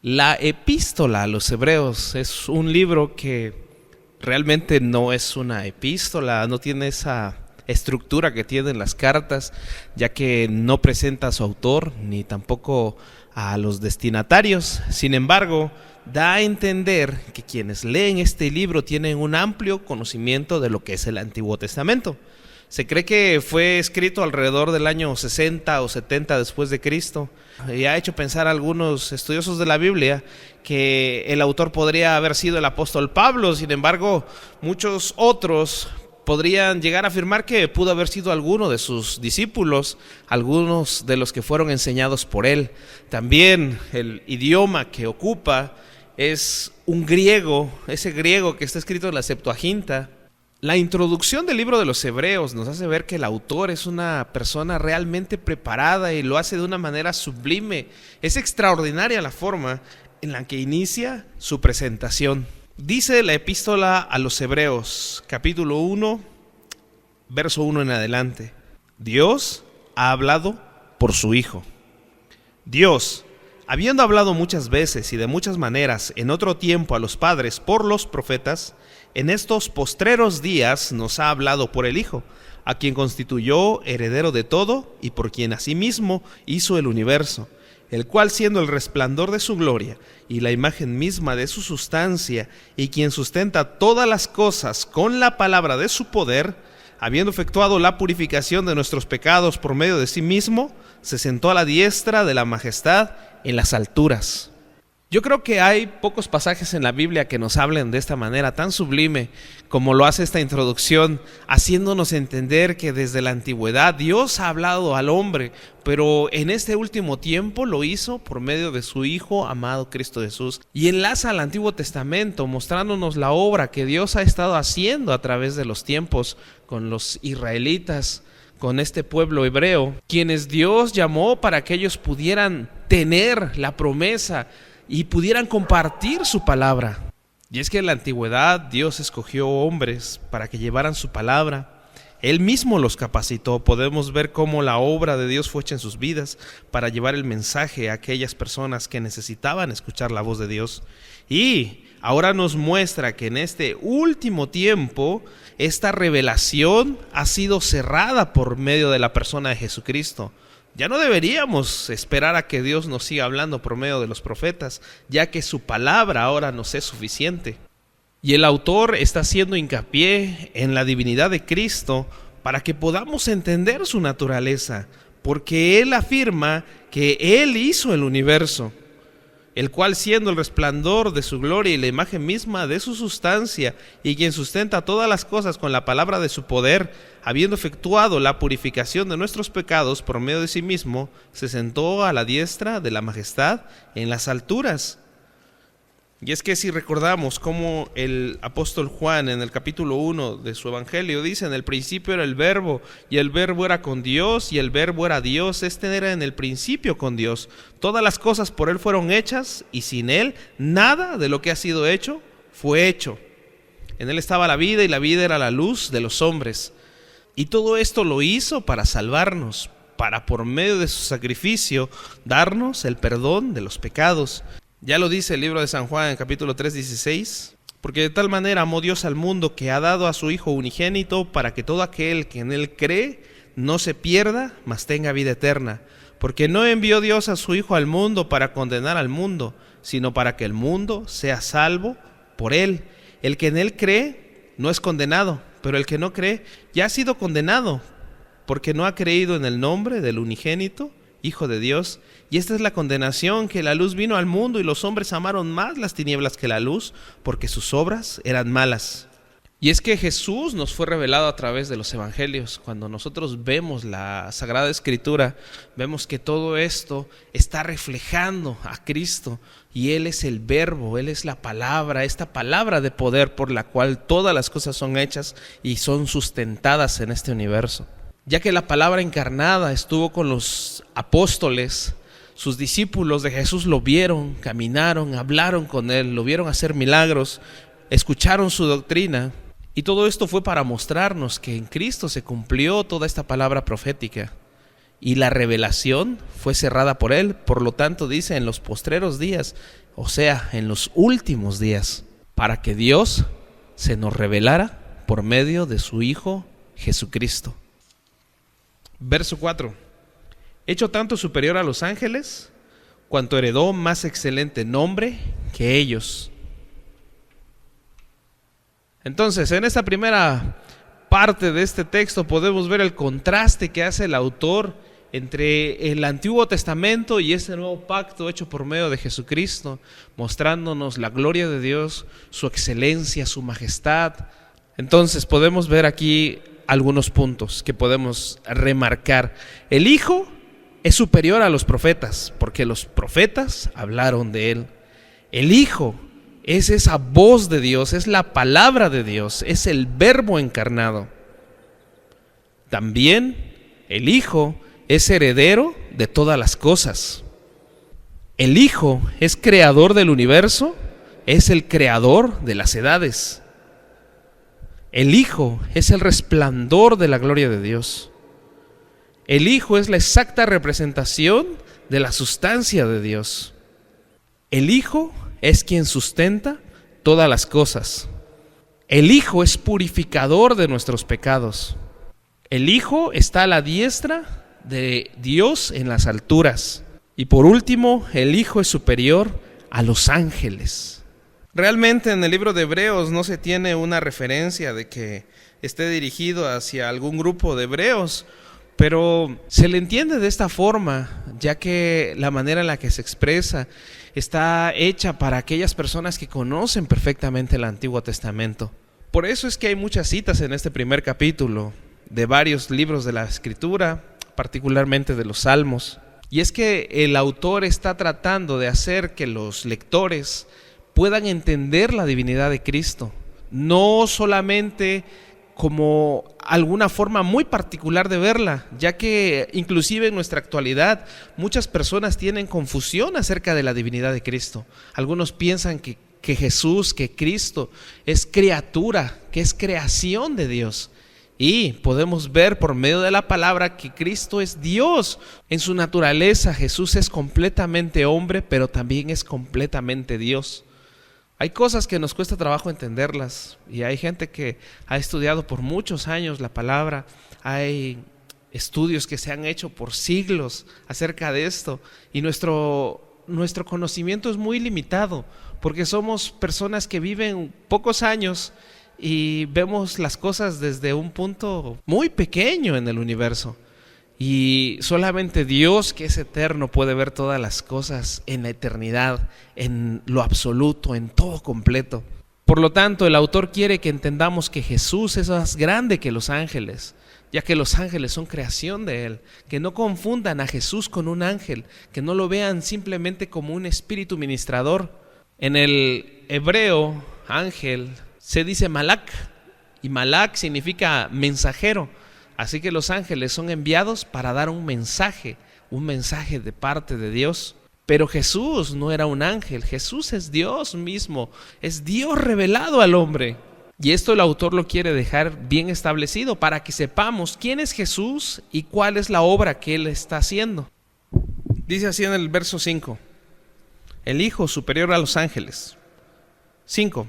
La epístola a los Hebreos es un libro que realmente no es una epístola, no tiene esa estructura que tienen las cartas, ya que no presenta a su autor ni tampoco a los destinatarios. Sin embargo, da a entender que quienes leen este libro tienen un amplio conocimiento de lo que es el Antiguo Testamento. Se cree que fue escrito alrededor del año 60 o 70 después de Cristo, y ha hecho pensar a algunos estudiosos de la Biblia que el autor podría haber sido el apóstol Pablo. Sin embargo, muchos otros podrían llegar a afirmar que pudo haber sido alguno de sus discípulos, algunos de los que fueron enseñados por él. También el idioma que ocupa es un griego, ese griego que está escrito en la Septuaginta. La introducción del libro de los Hebreos nos hace ver que el autor es una persona realmente preparada y lo hace de una manera sublime. Es extraordinaria la forma en la que inicia su presentación. Dice la epístola a los Hebreos, capítulo 1, verso 1 en adelante: Dios ha hablado por su Hijo. Dios, habiendo hablado muchas veces y de muchas maneras en otro tiempo a los padres por los profetas, en estos postreros días nos ha hablado por el Hijo, a quien constituyó heredero de todo y por quien asimismo hizo el universo, el cual, siendo el resplandor de su gloria y la imagen misma de su sustancia, y quien sustenta todas las cosas con la palabra de su poder, habiendo efectuado la purificación de nuestros pecados por medio de sí mismo, se sentó a la diestra de la majestad en las alturas. Yo creo que hay pocos pasajes en la Biblia que nos hablen de esta manera tan sublime como lo hace esta introducción, haciéndonos entender que desde la antigüedad Dios ha hablado al hombre, pero en este último tiempo lo hizo por medio de su Hijo amado Cristo Jesús. Y enlaza al Antiguo Testamento mostrándonos la obra que Dios ha estado haciendo a través de los tiempos con los israelitas, con este pueblo hebreo, quienes Dios llamó para que ellos pudieran tener la promesa y pudieran compartir su palabra. Y es que en la antigüedad Dios escogió hombres para que llevaran su palabra. Él mismo los capacitó. Podemos ver cómo la obra de Dios fue hecha en sus vidas para llevar el mensaje a aquellas personas que necesitaban escuchar la voz de Dios. Y ahora nos muestra que en este último tiempo esta revelación ha sido cerrada por medio de la persona de Jesucristo. Ya no deberíamos esperar a que Dios nos siga hablando por medio de los profetas, ya que su palabra ahora nos es suficiente. Y el autor está haciendo hincapié en la divinidad de Cristo para que podamos entender su naturaleza, porque él afirma que él hizo el universo, el cual, siendo el resplandor de su gloria y la imagen misma de su sustancia, y quien sustenta todas las cosas con la palabra de su poder, habiendo efectuado la purificación de nuestros pecados por medio de sí mismo, se sentó a la diestra de la majestad en las alturas. Y es que si recordamos cómo el apóstol Juan en el capítulo 1 de su evangelio dice: en el principio era el verbo, y el verbo era con Dios, y el verbo era Dios. Este era en el principio con Dios. Todas las cosas por él fueron hechas, y sin él nada de lo que ha sido hecho fue hecho. En él estaba la vida, y la vida era la luz de los hombres. Y todo esto lo hizo para salvarnos, para por medio de su sacrificio darnos el perdón de los pecados. Ya lo dice el libro de San Juan en capítulo 3:16, porque de tal manera amó Dios al mundo que ha dado a su Hijo unigénito, para que todo aquel que en él cree no se pierda, mas tenga vida eterna. Porque no envió Dios a su Hijo al mundo para condenar al mundo, sino para que el mundo sea salvo por él. El que en él cree no es condenado, pero el que no cree ya ha sido condenado, porque no ha creído en el nombre del unigénito Hijo de Dios. Y esta es la condenación, que la luz vino al mundo y los hombres amaron más las tinieblas que la luz, porque sus obras eran malas. Y es que Jesús nos fue revelado a través de los evangelios. Cuando nosotros vemos la Sagrada Escritura, vemos que todo esto está reflejando a Cristo, y Él es el verbo, Él es la palabra, esta palabra de poder por la cual todas las cosas son hechas y son sustentadas en este universo. Ya que la palabra encarnada estuvo con los apóstoles, sus discípulos de Jesús lo vieron, caminaron, hablaron con él, lo vieron hacer milagros, escucharon su doctrina, y todo esto fue para mostrarnos que en Cristo se cumplió toda esta palabra profética. y la revelación fue cerrada por él. Por lo tanto, dice en los postreros días, o sea, en los últimos días, para que Dios se nos revelara por medio de su Hijo Jesucristo. Verso 4. Hecho tanto superior a los ángeles, cuanto heredó más excelente nombre que ellos. Entonces, en esta primera parte de este texto podemos ver el contraste que hace el autor entre el Antiguo Testamento y este nuevo pacto hecho por medio de Jesucristo, mostrándonos la gloria de Dios, su excelencia, su majestad. Entonces podemos ver aquí algunos puntos que podemos remarcar. El Hijo es superior a los profetas, porque los profetas hablaron de él. El Hijo es esa voz de Dios, es la palabra de Dios, es el Verbo encarnado. También el Hijo es heredero de todas las cosas. El Hijo es creador del universo, es el creador de las edades. El Hijo es el resplandor de la gloria de Dios. El Hijo es la exacta representación de la sustancia de Dios. El Hijo es quien sustenta todas las cosas. El Hijo es purificador de nuestros pecados. El Hijo está a la diestra de Dios en las alturas. Y por último, el Hijo es superior a los ángeles. Realmente en el libro de Hebreos no se tiene una referencia de que esté dirigido hacia algún grupo de hebreos, pero se le entiende de esta forma, ya que la manera en la que se expresa está hecha para aquellas personas que conocen perfectamente el Antiguo Testamento. Por eso es que hay muchas citas en este primer capítulo de varios libros de la Escritura, particularmente de los Salmos. Y es que el autor está tratando de hacer que los lectores puedan entender la divinidad de Cristo, no solamente como alguna forma muy particular de verla, ya que inclusive en nuestra actualidad muchas personas tienen confusión acerca de la divinidad de Cristo. Algunos piensan que Jesús, que Cristo es criatura, que es creación de Dios. Y podemos ver por medio de la palabra que Cristo es Dios. En su naturaleza Jesús es completamente hombre, pero también es completamente Dios. Hay cosas que nos cuesta trabajo entenderlas y hay gente que ha estudiado por muchos años la palabra. Hay estudios que se han hecho por siglos acerca de esto y nuestro conocimiento es muy limitado porque somos personas que viven pocos años y vemos las cosas desde un punto muy pequeño en el universo. Y solamente Dios, que es eterno, puede ver todas las cosas en la eternidad, en lo absoluto, en todo completo. Por lo tanto, el autor quiere que entendamos que Jesús es más grande que los ángeles, ya que los ángeles son creación de Él. Que no confundan a Jesús con un ángel, que no lo vean simplemente como un espíritu ministrador. En el hebreo, ángel se dice malak, y malak significa mensajero. Así que los ángeles son enviados para dar un mensaje de parte de Dios. Pero Jesús no era un ángel, Jesús es Dios mismo, es Dios revelado al hombre. Y esto el autor lo quiere dejar bien establecido para que sepamos quién es Jesús y cuál es la obra que Él está haciendo. Dice así en el verso 5, el Hijo superior a los ángeles. 5.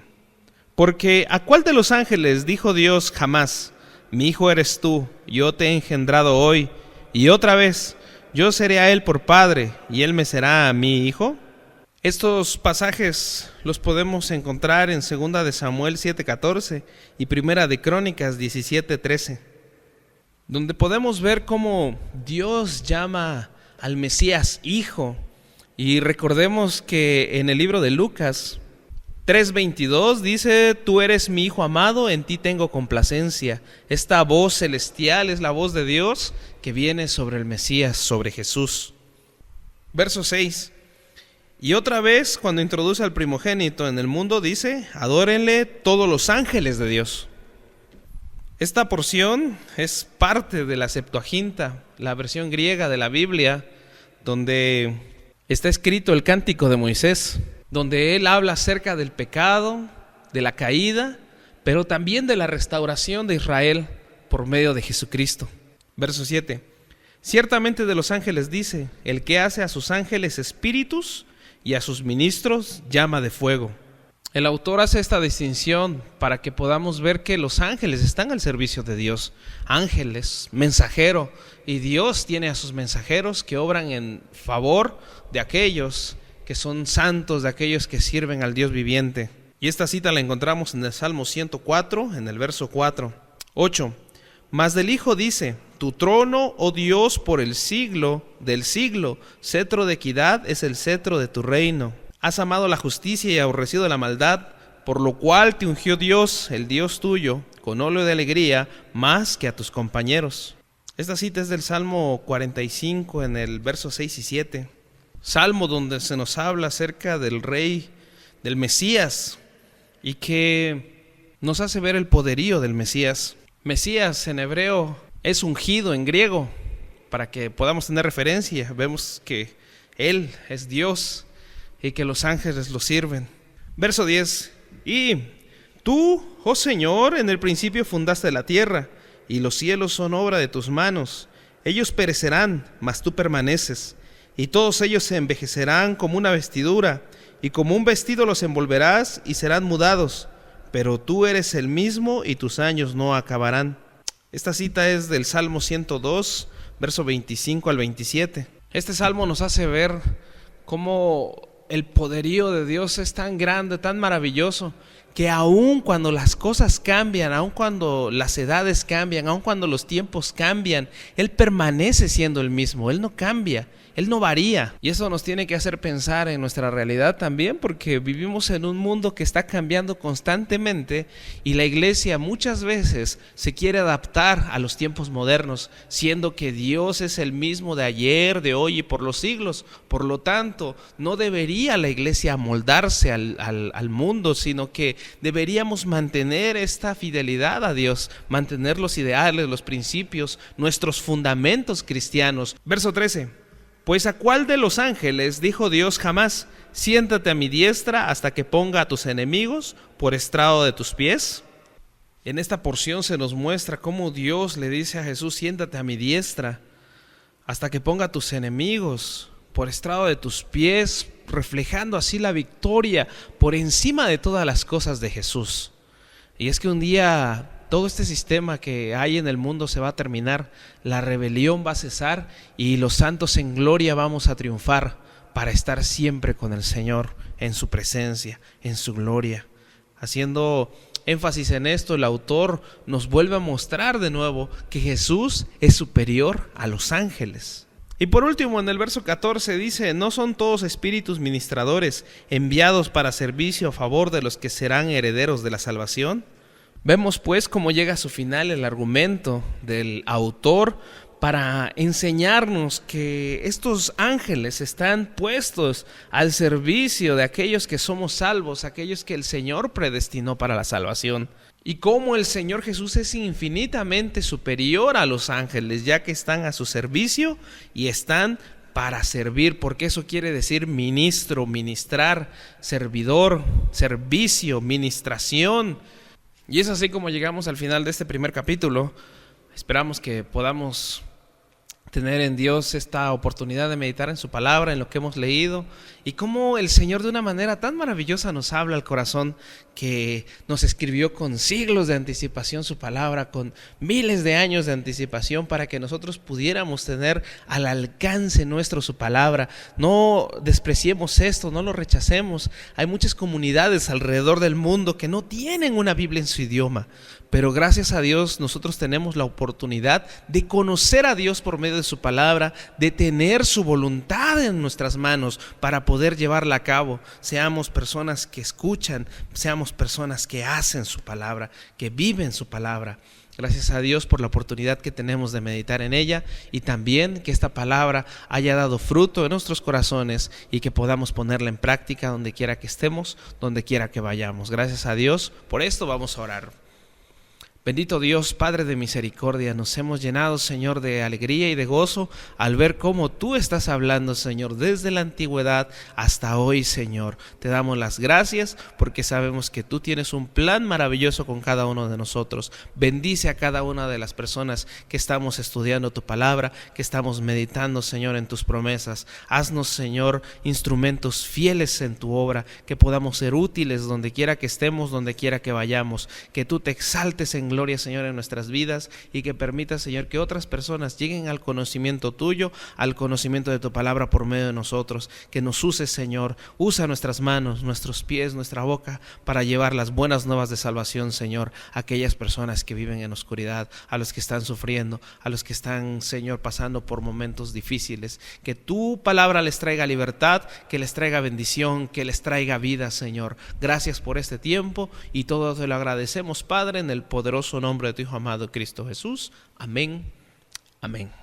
Porque ¿a cuál de los ángeles dijo Dios jamás: mi hijo eres tú, yo te he engendrado hoy, y otra vez, yo seré a él por padre, y él me será a mí hijo? Estos pasajes los podemos encontrar en 2 de Samuel 7:14 y 1 de Crónicas 17:13, donde podemos ver cómo Dios llama al Mesías hijo. Y recordemos que en el libro de Lucas 3:22 dice: tú eres mi hijo amado, en ti tengo complacencia. Esta voz celestial es la voz de Dios que viene sobre el Mesías, sobre Jesús. Verso 6. Y otra vez, cuando introduce al primogénito en el mundo, dice: adórenle todos los ángeles de Dios. Esta porción es parte de la Septuaginta, la versión griega de la Biblia, donde está escrito el Cántico de Moisés, donde él habla acerca del pecado, de la caída, pero también de la restauración de Israel por medio de Jesucristo. Verso 7. Ciertamente de los ángeles dice: el que hace a sus ángeles espíritus y a sus ministros llama de fuego. El autor hace esta distinción para que podamos ver que los ángeles están al servicio de Dios. Ángeles, mensajero, y Dios tiene a sus mensajeros que obran en favor de aquellos que son santos, de aquellos que sirven al Dios viviente. Y esta cita la encontramos en el Salmo 104, en el verso 4. 8. Mas del Hijo dice: tu trono, oh Dios, por el siglo del siglo, cetro de equidad es el cetro de tu reino. Has amado la justicia y aborrecido la maldad, por lo cual te ungió Dios, el Dios tuyo, con óleo de alegría, más que a tus compañeros. Esta cita es del Salmo 45, en el verso 6 y 7. Salmo donde se nos habla acerca del Rey, del Mesías, y que nos hace ver el poderío del Mesías. Mesías en hebreo es ungido en griego, para que podamos tener referencia. Vemos que Él es Dios y que los ángeles lo sirven. Verso 10. Y tú, oh Señor, en el principio fundaste la tierra, y los cielos son obra de tus manos. Ellos perecerán, mas tú permaneces, y todos ellos se envejecerán como una vestidura, y como un vestido los envolverás y serán mudados, pero tú eres el mismo y tus años no acabarán. Esta cita es del Salmo 102, verso 25 al 27. Este salmo nos hace ver cómo el poderío de Dios es tan grande, tan maravilloso, que aun cuando las cosas cambian, aun cuando las edades cambian, aun cuando los tiempos cambian, Él permanece siendo el mismo. Él no cambia, Él no varía. Y eso nos tiene que hacer pensar en nuestra realidad también, porque vivimos en un mundo que está cambiando constantemente, y la iglesia muchas veces se quiere adaptar a los tiempos modernos, siendo que Dios es el mismo de ayer, de hoy y por los siglos. Por lo tanto, no debería la iglesia amoldarse al mundo, sino que deberíamos mantener esta fidelidad a Dios, mantener los ideales, los principios, nuestros fundamentos cristianos. Verso 13. Pues ¿a cuál de los ángeles dijo Dios jamás: siéntate a mi diestra hasta que ponga a tus enemigos por estrado de tus pies? En esta porción se nos muestra cómo Dios le dice a Jesús: siéntate a mi diestra hasta que ponga a tus enemigos por estrado de tus pies, reflejando así la victoria por encima de todas las cosas de Jesús. Y es que un día todo este sistema que hay en el mundo se va a terminar, la rebelión va a cesar y los santos en gloria vamos a triunfar para estar siempre con el Señor, en su presencia, en su gloria. Haciendo énfasis en esto, el autor nos vuelve a mostrar de nuevo que Jesús es superior a los ángeles. Y por último, en el verso 14 dice: ¿no son todos espíritus ministradores enviados para servicio a favor de los que serán herederos de la salvación? Vemos pues cómo llega a su final el argumento del autor para enseñarnos que estos ángeles están puestos al servicio de aquellos que somos salvos, aquellos que el Señor predestinó para la salvación. Y cómo el Señor Jesús es infinitamente superior a los ángeles, ya que están a su servicio y están para servir, porque eso quiere decir ministro, ministrar, servidor, servicio, ministración. Y es así como llegamos al final de este primer capítulo. Esperamos que podamos tener en Dios esta oportunidad de meditar en su palabra, en lo que hemos leído, y cómo el Señor de una manera tan maravillosa nos habla al corazón, que nos escribió con siglos de anticipación su palabra, con miles de años de anticipación, para que nosotros pudiéramos tener al alcance nuestro su palabra. No despreciemos esto, no lo rechacemos. Hay muchas comunidades alrededor del mundo que no tienen una Biblia en su idioma, pero gracias a Dios nosotros tenemos la oportunidad de conocer a Dios por medio de su palabra, de tener su voluntad en nuestras manos para poder llevarla a cabo. Seamos personas que escuchan, seamos personas que hacen su palabra, que viven su palabra. Gracias a Dios por la oportunidad que tenemos de meditar en ella, y también que esta palabra haya dado fruto en nuestros corazones y que podamos ponerla en práctica donde quiera que estemos, donde quiera que vayamos. Gracias a Dios por esto. Vamos a orar. Bendito Dios, Padre de misericordia, nos hemos llenado, Señor, de alegría y de gozo al ver cómo tú estás hablando, Señor, desde la antigüedad hasta hoy, Señor. Te damos las gracias porque sabemos que tú tienes un plan maravilloso con cada uno de nosotros. Bendice a cada una de las personas que estamos estudiando tu palabra, que estamos meditando, Señor, en tus promesas. Haznos, Señor, instrumentos fieles en tu obra, que podamos ser útiles donde quiera que estemos, donde quiera que vayamos, que tú te exaltes en gloria, Señor, en nuestras vidas y que permitas, Señor, que otras personas lleguen al conocimiento tuyo, al conocimiento de tu palabra por medio de nosotros. Que nos uses, Señor, usa nuestras manos, nuestros pies, nuestra boca para llevar las buenas nuevas de salvación, Señor, a aquellas personas que viven en oscuridad, a los que están sufriendo, a los que están, Señor, pasando por momentos difíciles. Que tu palabra les traiga libertad, que les traiga bendición, que les traiga vida, Señor. Gracias por este tiempo y todo te lo agradecemos, Padre, en el poderoso nombre de tu Hijo amado Cristo Jesús. Amén. Amén.